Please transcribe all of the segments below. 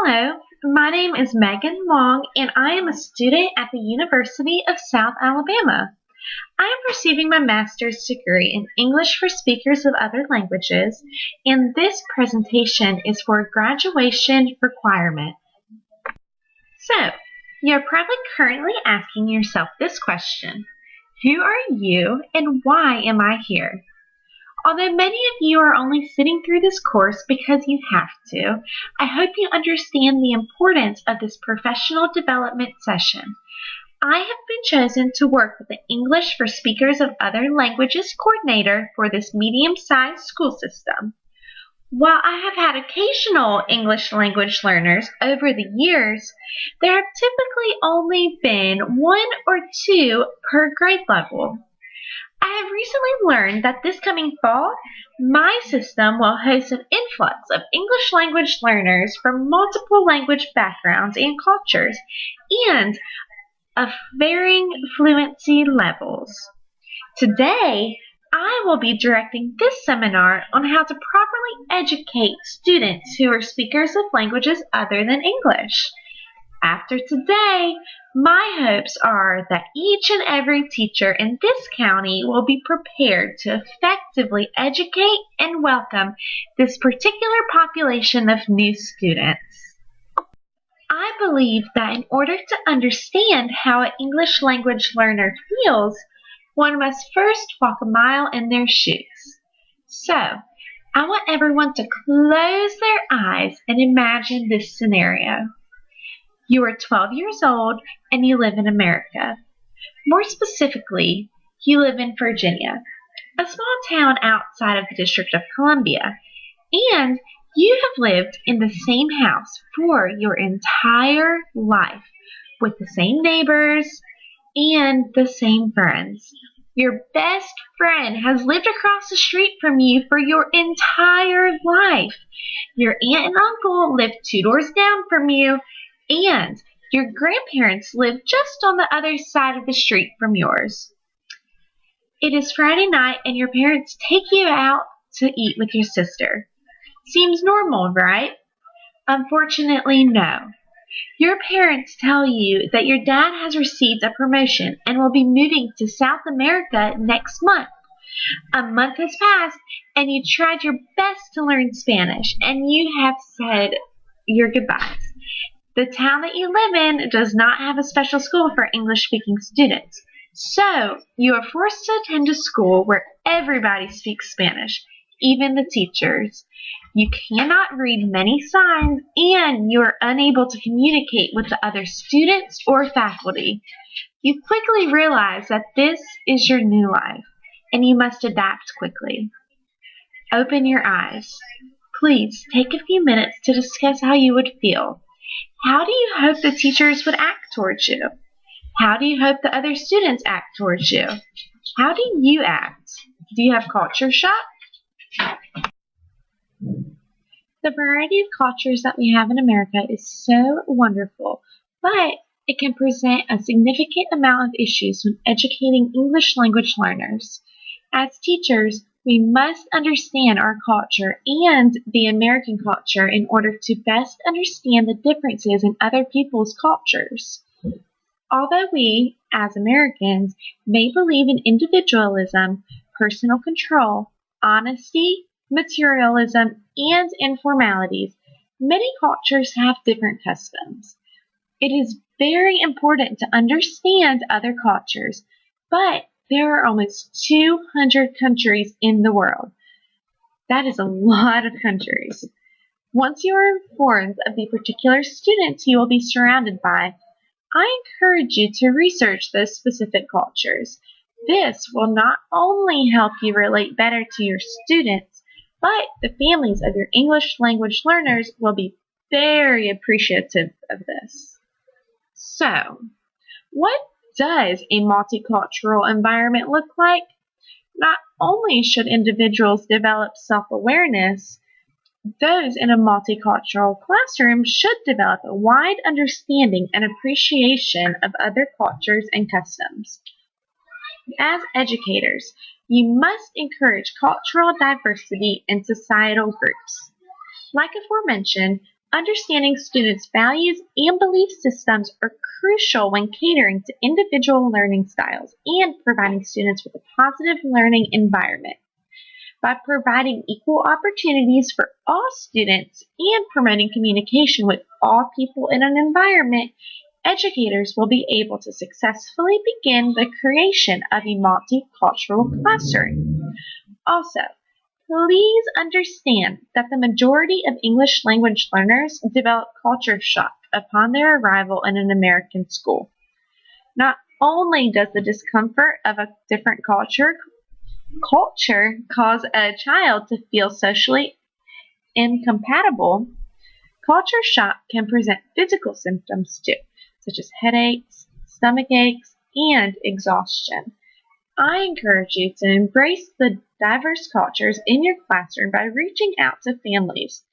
Hello, my name is Megan Long, and I am a student at the University of South Alabama. I am receiving my master's degree in English for Speakers of Other Languages, and this presentation is for a graduation requirement. So, you're probably currently asking yourself this question: who are you and why am I here? Although many of you are only sitting through this course because you have to, I hope you understand the importance of this professional development session. I have been chosen to work with the English for Speakers of Other Languages coordinator for this medium-sized school system. While I have had occasional English language learners over the years, there have typically only been one or two per grade level. I have recently learned that this coming fall, my system will host an influx of English language learners from multiple language backgrounds and cultures, and of varying fluency levels. Today, I will be directing this seminar on how to properly educate students who are speakers of languages other than English. After today, my hopes are that each and every teacher in this county will be prepared to effectively educate and welcome this particular population of new students. I believe that in order to understand how an English language learner feels, one must first walk a mile in their shoes. So, I want everyone to close their eyes and imagine this scenario. You are 12 years old and you live in America. More specifically, you live in Virginia, a small town outside of the District of Columbia, and you have lived in the same house for your entire life with the same neighbors and the same friends. Your best friend has lived across the street from you for your entire life. Your aunt and uncle live 2 doors down from you, and your grandparents live just on the other side of the street from yours. It is Friday night and your parents take you out to eat with your sister. Seems normal, right? Unfortunately, no. Your parents tell you that your dad has received a promotion and will be moving to South America next month. A month has passed and you tried your best to learn Spanish and you have said your goodbyes. The town that you live in does not have a special school for English-speaking students, so you are forced to attend a school where everybody speaks Spanish, even the teachers. You cannot read many signs, and you are unable to communicate with the other students or faculty. You quickly realize that this is your new life, and you must adapt quickly. Open your eyes. Please take a few minutes to discuss how you would feel. How do you hope the teachers would act towards you? How do you hope the other students act towards you? How do you act? Do you have culture shock? The variety of cultures that we have in America is so wonderful, but it can present a significant amount of issues when educating English language learners. As teachers, we must understand our culture and the American culture in order to best understand the differences in other people's cultures. Although we, as Americans, may believe in individualism, personal control, honesty, materialism, and informalities, many cultures have different customs. It is very important to understand other cultures, but there are almost 200 countries in the world. That is a lot of countries. Once you are informed of the particular students you will be surrounded by, I encourage you to research those specific cultures. This will not only help you relate better to your students, but the families of your English language learners will be very appreciative of this. So, what does a multicultural environment look like? Not only should individuals develop self-awareness, those in a multicultural classroom should develop a wide understanding and appreciation of other cultures and customs. As educators, you must encourage cultural diversity in societal groups. Like aforementioned, Understanding students' values and belief systems are crucial when catering to individual learning styles and providing students with a positive learning environment. By providing equal opportunities for all students and promoting communication with all people in an environment, educators will be able to successfully begin the creation of a multicultural classroom. Also, please understand that the majority of English language learners develop culture shock upon their arrival in an American school. Not only does the discomfort of a different culture cause a child to feel socially incompatible, culture shock can present physical symptoms too, such as headaches, stomach aches, and exhaustion. I encourage you to embrace the diverse cultures in your classroom by reaching out to families.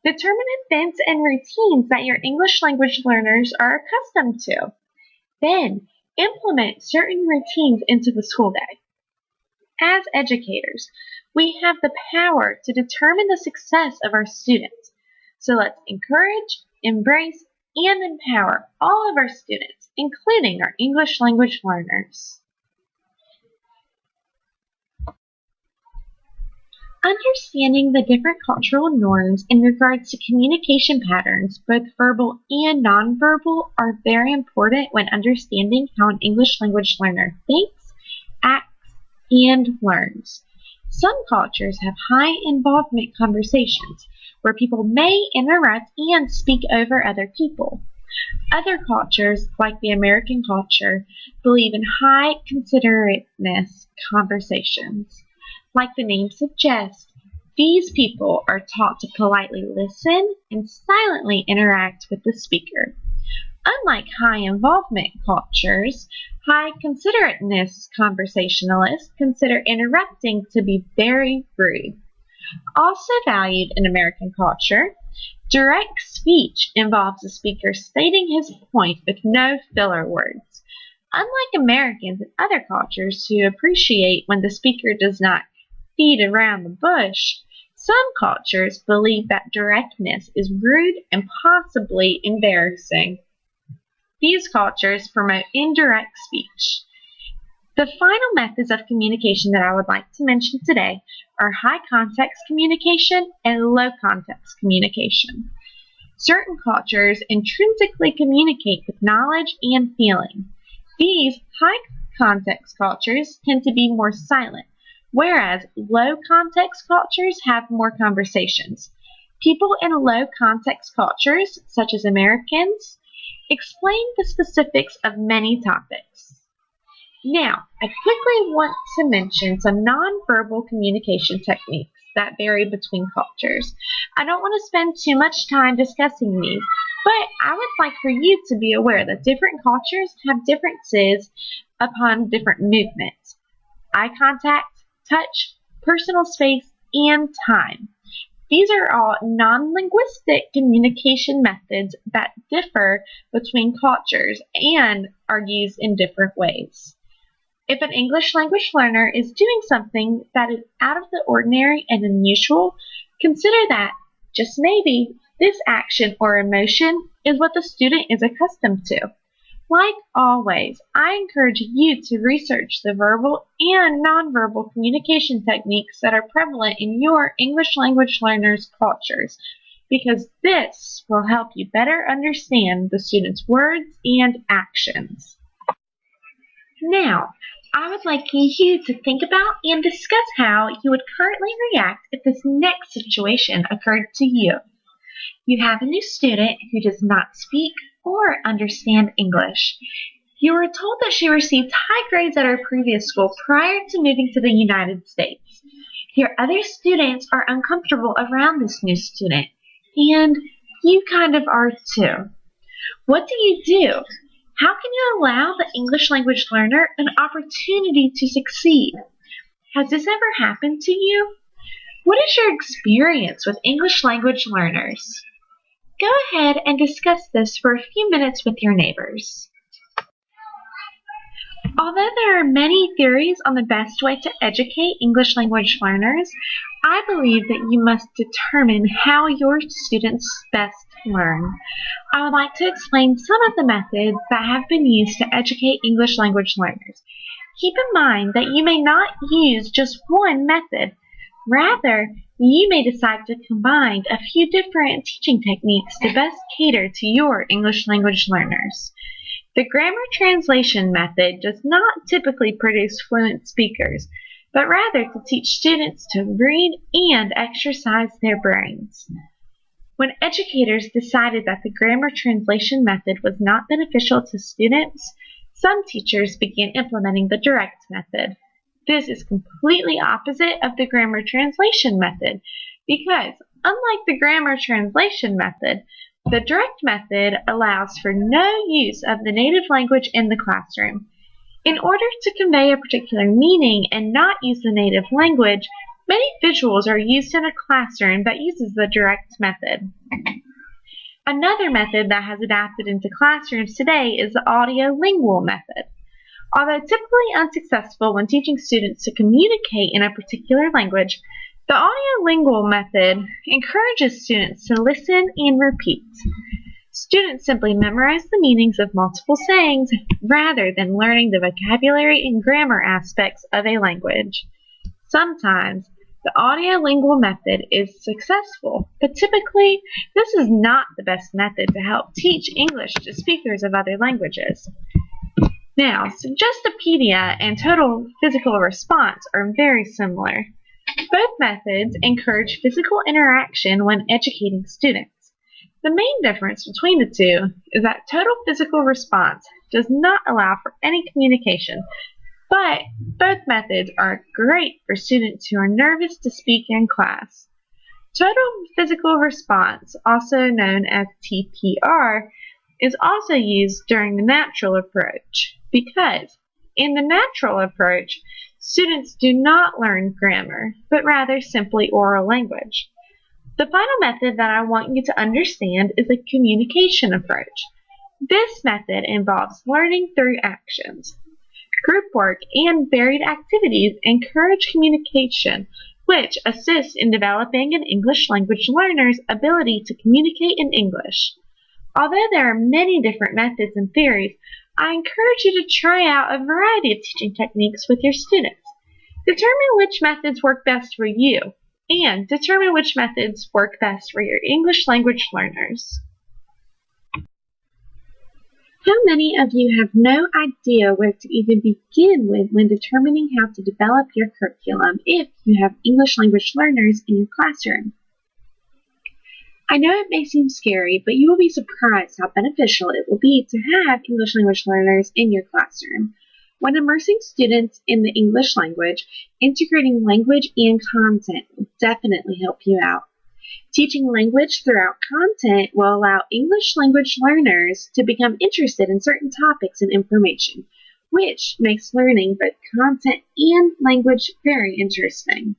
Determine events and routines that your English language learners are accustomed to. Then, implement certain routines into the school day. As educators, we have the power to determine the success of our students. So let's encourage, embrace, and empower all of our students, including our English language learners. Understanding the different cultural norms in regards to communication patterns, both verbal and nonverbal, are very important when understanding how an English language learner thinks, acts, and learns. Some cultures have high involvement conversations where people may interrupt and speak over other people. Other cultures, like the American culture, believe in high considerateness conversations. Like the name suggests, these people are taught to politely listen and silently interact with the speaker. Unlike high involvement cultures, high considerateness conversationalists consider interrupting to be very rude. Also valued in American culture, direct speech involves the speaker stating his point with no filler words. Unlike Americans and other cultures who appreciate when the speaker does not beat around the bush, some cultures believe that directness is rude and possibly embarrassing. These cultures promote indirect speech. The final methods of communication that I would like to mention today are high context communication and low context communication. Certain cultures intrinsically communicate with knowledge and feeling. These high context cultures tend to be more silent, whereas low context cultures have more conversations. People in low context cultures, such as Americans, explain the specifics of many topics. Now, I quickly want to mention some nonverbal communication techniques that vary between cultures. I don't want to spend too much time discussing these, but I would like for you to be aware that different cultures have differences upon different movements. Eye contact, touch, personal space, and time. These are all non-linguistic communication methods that differ between cultures and are used in different ways. If an English language learner is doing something that is out of the ordinary and unusual, consider that, just maybe, this action or emotion is what the student is accustomed to. Like always, I encourage you to research the verbal and nonverbal communication techniques that are prevalent in your English language learners' cultures, because this will help you better understand the student's words and actions. Now, I would like you to think about and discuss how you would currently react if this next situation occurred to you. You have a new student who does not speak or understand English. You were told that she received high grades at her previous school prior to moving to the United States. Your other students are uncomfortable around this new student, and you kind of are too. What do you do? How can you allow the English language learner an opportunity to succeed? Has this ever happened to you? What is your experience with English language learners? Go ahead and discuss this for a few minutes with your neighbors. Although there are many theories on the best way to educate English language learners, I believe that you must determine how your students best learn. I would like to explain some of the methods that have been used to educate English language learners. Keep in mind that you may not use just one method. Rather, you may decide to combine a few different teaching techniques to best cater to your English language learners. The grammar translation method does not typically produce fluent speakers, but rather to teach students to read and exercise their brains. When educators decided that the grammar translation method was not beneficial to students, some teachers began implementing the direct method. This is completely opposite of the grammar translation method because, unlike the grammar translation method, the direct method allows for no use of the native language in the classroom. In order to convey a particular meaning and not use the native language, many visuals are used in a classroom that uses the direct method. Another method that has adapted into classrooms today is the audiolingual method. Although typically unsuccessful when teaching students to communicate in a particular language, the audiolingual method encourages students to listen and repeat. Students simply memorize the meanings of multiple sayings rather than learning the vocabulary and grammar aspects of a language. Sometimes, the audiolingual method is successful, but typically, this is not the best method to help teach English to speakers of other languages. Now, Suggestopedia and total physical response are very similar. Both methods encourage physical interaction when educating students. The main difference between the two is that total physical response does not allow for any communication, but both methods are great for students who are nervous to speak in class. Total physical response, also known as TPR, is also used during the natural approach because in the natural approach, students do not learn grammar, but rather simply oral language. The final method that I want you to understand is the communication approach. This method involves learning through actions. Group work and varied activities encourage communication, which assists in developing an English language learner's ability to communicate in English. Although there are many different methods and theories, I encourage you to try out a variety of teaching techniques with your students. Determine which methods work best for you, and determine which methods work best for your English language learners. How many of you have no idea where to even begin with when determining how to develop your curriculum if you have English language learners in your classroom? I know it may seem scary, but you will be surprised how beneficial it will be to have English language learners in your classroom. When immersing students in the English language, integrating language and content will definitely help you out. Teaching language throughout content will allow English language learners to become interested in certain topics and information, which makes learning both content and language very interesting.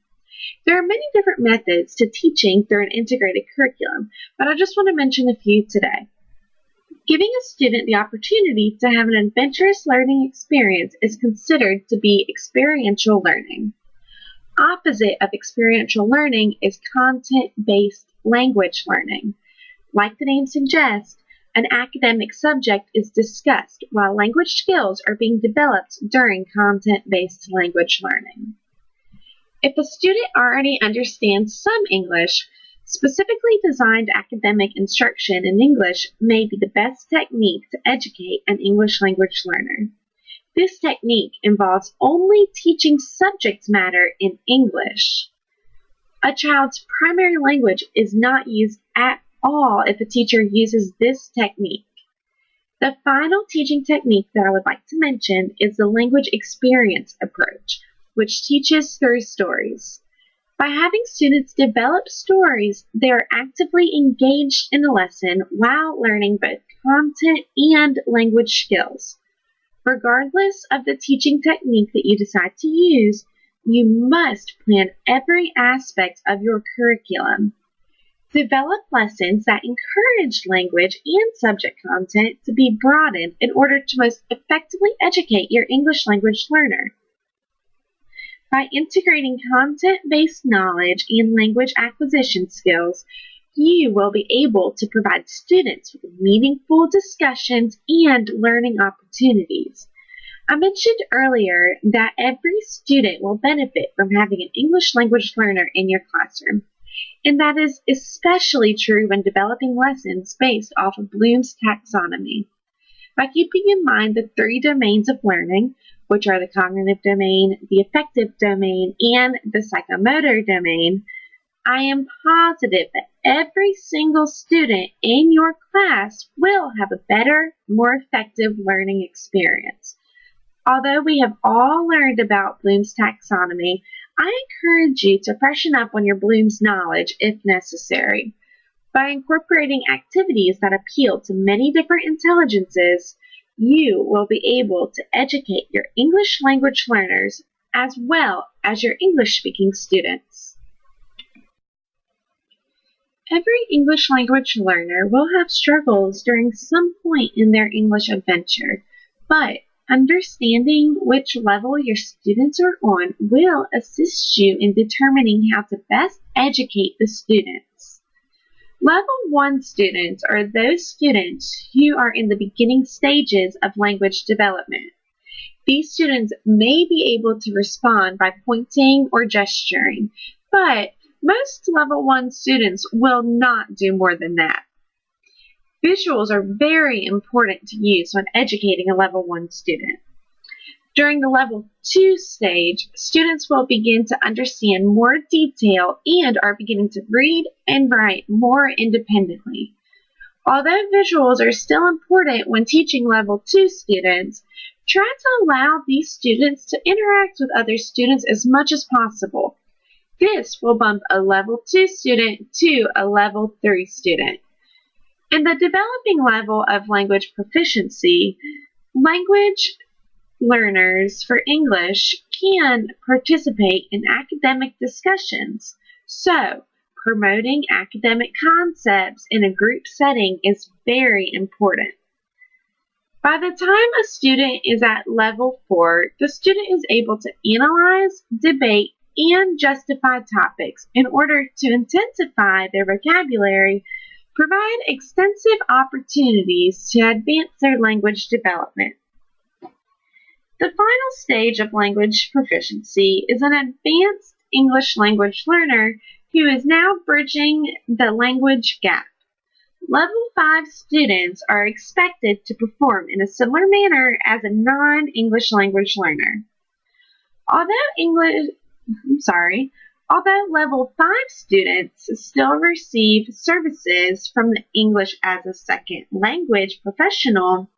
There are many different methods to teaching through an integrated curriculum, but I just want to mention a few today. Giving a student the opportunity to have an adventurous learning experience is considered to be experiential learning. Opposite of experiential learning is content-based language learning. Like the name suggests, an academic subject is discussed while language skills are being developed during content-based language learning. If a student already understands some English, specifically designed academic instruction in English may be the best technique to educate an English language learner. This technique involves only teaching subject matter in English. A child's primary language is not used at all if a teacher uses this technique. The final teaching technique that I would like to mention is the language experience approach, which teaches through stories. By having students develop stories, they are actively engaged in the lesson while learning both content and language skills. Regardless of the teaching technique that you decide to use, you must plan every aspect of your curriculum. Develop lessons that encourage language and subject content to be broadened in order to most effectively educate your English language learner. By integrating content-based knowledge and language acquisition skills, you will be able to provide students with meaningful discussions and learning opportunities. I mentioned earlier that every student will benefit from having an English language learner in your classroom, and that is especially true when developing lessons based off of Bloom's taxonomy. By keeping in mind the 3 domains of learning, which are the cognitive domain, the affective domain, and the psychomotor domain, I am positive that every single student in your class will have a better, more effective learning experience. Although we have all learned about Bloom's taxonomy, I encourage you to freshen up on your Bloom's knowledge if necessary. By incorporating activities that appeal to many different intelligences, you will be able to educate your English language learners as well as your English-speaking students. Every English language learner will have struggles during some point in their English adventure, but understanding which level your students are on will assist you in determining how to best educate the students. Level 1 students are those students who are in the beginning stages of language development. These students may be able to respond by pointing or gesturing, but most Level 1 students will not do more than that. Visuals are very important to use when educating a Level 1 student. During the Level 2 stage, students will begin to understand more detail and are beginning to read and write more independently. Although visuals are still important when teaching Level 2 students, try to allow these students to interact with other students as much as possible. This will bump a Level 2 student to a Level 3 student. In the developing level of language proficiency, language learners for English can participate in academic discussions, so promoting academic concepts in a group setting is very important. By the time a student is at Level 4, the student is able to analyze, debate, and justify topics in order to intensify their vocabulary, provide extensive opportunities to advance their language development. The final stage of language proficiency is an advanced English language learner who is now bridging the language gap. Level 5 students are expected to perform in a similar manner as a non-English language learner. Although Level 5 students still receive services from the English as a Second Language professional,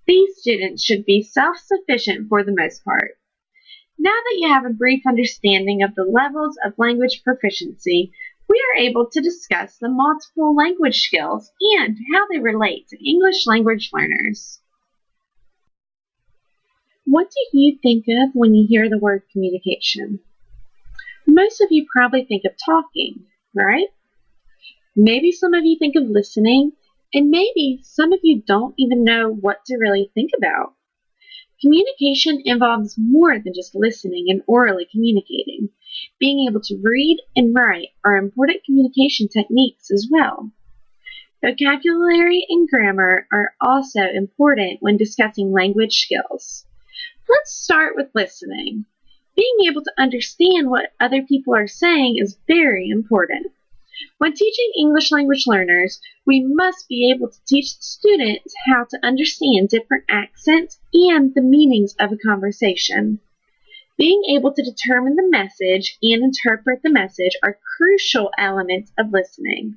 these students should be self-sufficient for the most part. Now that you have a brief understanding of the levels of language proficiency, we are able to discuss the multiple language skills and how they relate to English language learners. What do you think of when you hear the word communication? Most of you probably think of talking, right? Maybe some of you think of listening, and maybe some of you don't even know what to really think about. Communication involves more than just listening and orally communicating. Being able to read and write are important communication techniques as well. Vocabulary and grammar are also important when discussing language skills. Let's start with listening. Being able to understand what other people are saying is very important. When teaching English language learners, we must be able to teach the students how to understand different accents and the meanings of a conversation. Being able to determine the message and interpret the message are crucial elements of listening.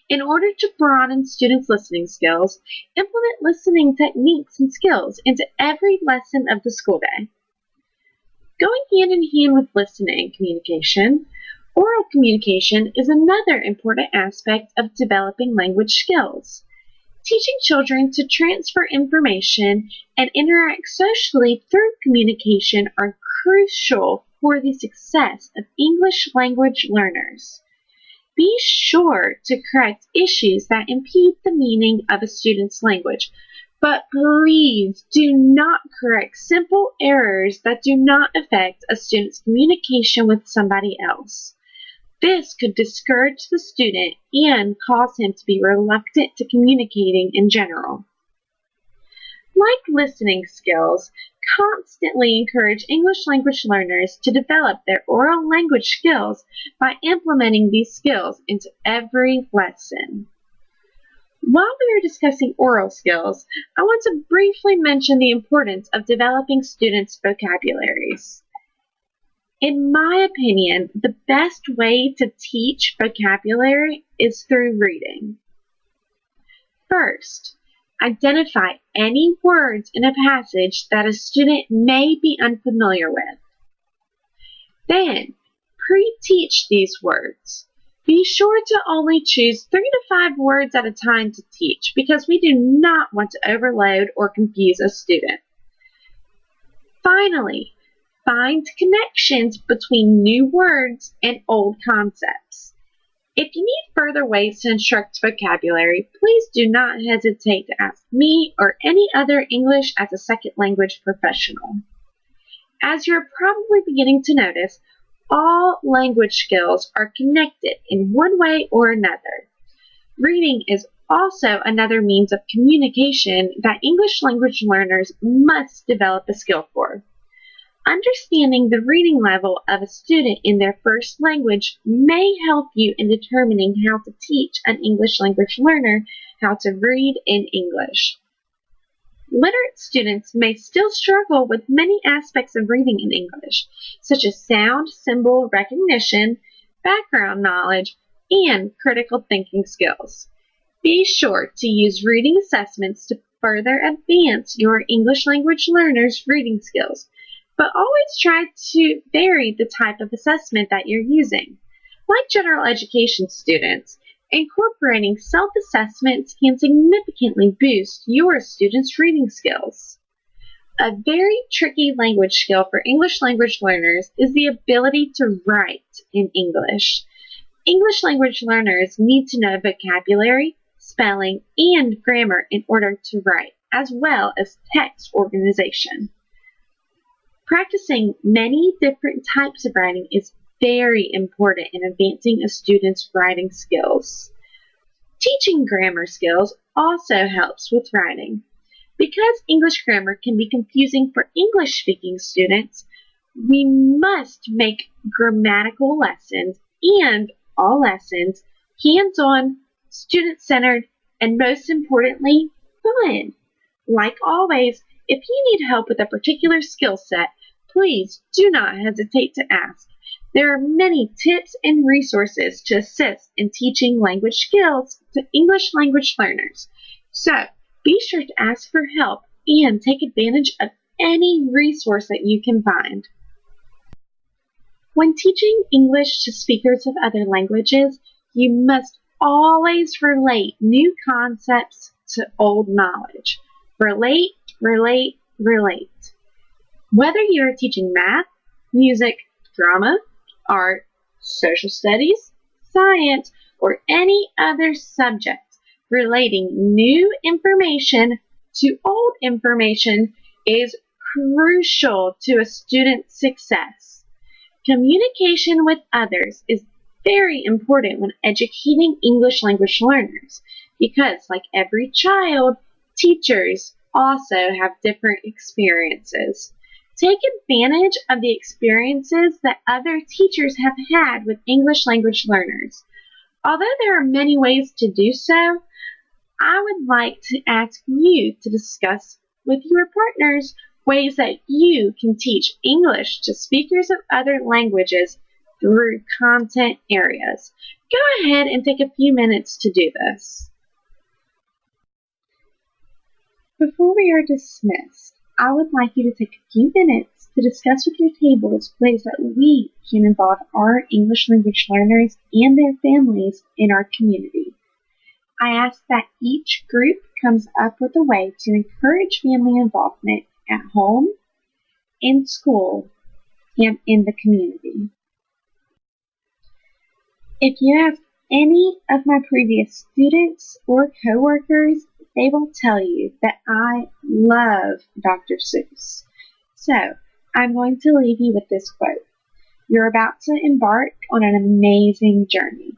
In order to broaden students' listening skills, implement listening techniques and skills into every lesson of the school day. Going hand in hand with listening communication, oral communication is another important aspect of developing language skills. Teaching children to transfer information and interact socially through communication are crucial for the success of English language learners. Be sure to correct issues that impede the meaning of a student's language, but please do not correct simple errors that do not affect a student's communication with somebody else. This could discourage the student and cause him to be reluctant to communicating in general. Like listening skills, constantly encourage English language learners to develop their oral language skills by implementing these skills into every lesson. While we are discussing oral skills, I want to briefly mention the importance of developing students' vocabularies. In my opinion, the best way to teach vocabulary is through reading. First, identify any words in a passage that a student may be unfamiliar with. Then, pre-teach these words. Be sure to only choose 3 to 5 words at a time to teach because we do not want to overload or confuse a student. Finally, find connections between new words and old concepts. If you need further ways to instruct vocabulary, please do not hesitate to ask me or any other English as a second language professional. As you're probably beginning to notice, all language skills are connected in one way or another. Reading is also another means of communication that English language learners must develop a skill for. Understanding the reading level of a student in their first language may help you in determining how to teach an English language learner how to read in English. Literate students may still struggle with many aspects of reading in English, such as sound, symbol recognition, background knowledge, and critical thinking skills. Be sure to use reading assessments to further advance your English language learners' reading skills, but always try to vary the type of assessment that you're using. Like general education students, incorporating self-assessments can significantly boost your students' reading skills. A very tricky language skill for English language learners is the ability to write in English. English language learners need to know vocabulary, spelling, and grammar in order to write, as well as text organization. Practicing many different types of writing is very important in advancing a student's writing skills. Teaching grammar skills also helps with writing. Because English grammar can be confusing for English-speaking students, we must make grammatical lessons and all lessons hands-on, student-centered, and most importantly, fun. Like always, if you need help with a particular skill set, please do not hesitate to ask. There are many tips and resources to assist in teaching language skills to English language learners. So, be sure to ask for help and take advantage of any resource that you can find. When teaching English to speakers of other languages, you must always relate new concepts to old knowledge. Relate, relate, relate. Whether you are teaching math, music, drama, art, social studies, science, or any other subject, relating new information to old information is crucial to a student's success. Communication with others is very important when educating English language learners because, like every child, teachers also have different experiences. Take advantage of the experiences that other teachers have had with English language learners. Although there are many ways to do so, I would like to ask you to discuss with your partners ways that you can teach English to speakers of other languages through content areas. Go ahead and take a few minutes to do this. Before we are dismissed, I would like you to take a few minutes to discuss with your tables ways that we can involve our English language learners and their families in our community. I ask that each group comes up with a way to encourage family involvement at home, in school, and in the community. If you have any of my previous students or coworkers, they will tell you that I love Dr. Seuss. So, I'm going to leave you with this quote. You're about to embark on an amazing journey.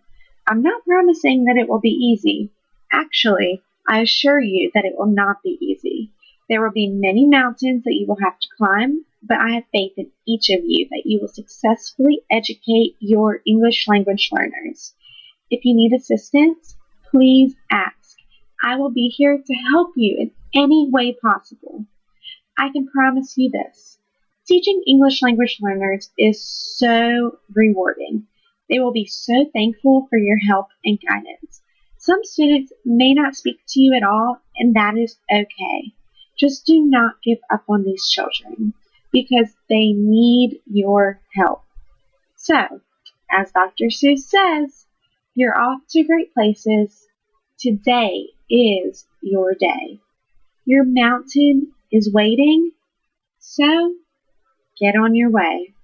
I'm not promising that it will be easy. Actually, I assure you that it will not be easy. There will be many mountains that you will have to climb, but I have faith in each of you that you will successfully educate your English language learners. If you need assistance, please ask. I will be here to help you in any way possible. I can promise you this. Teaching English language learners is so rewarding. They will be so thankful for your help and guidance. Some students may not speak to you at all, and that is okay. Just do not give up on these children because they need your help. So, as Dr. Seuss says, you're off to great places. Today is your day. Your mountain is waiting, so get on your way.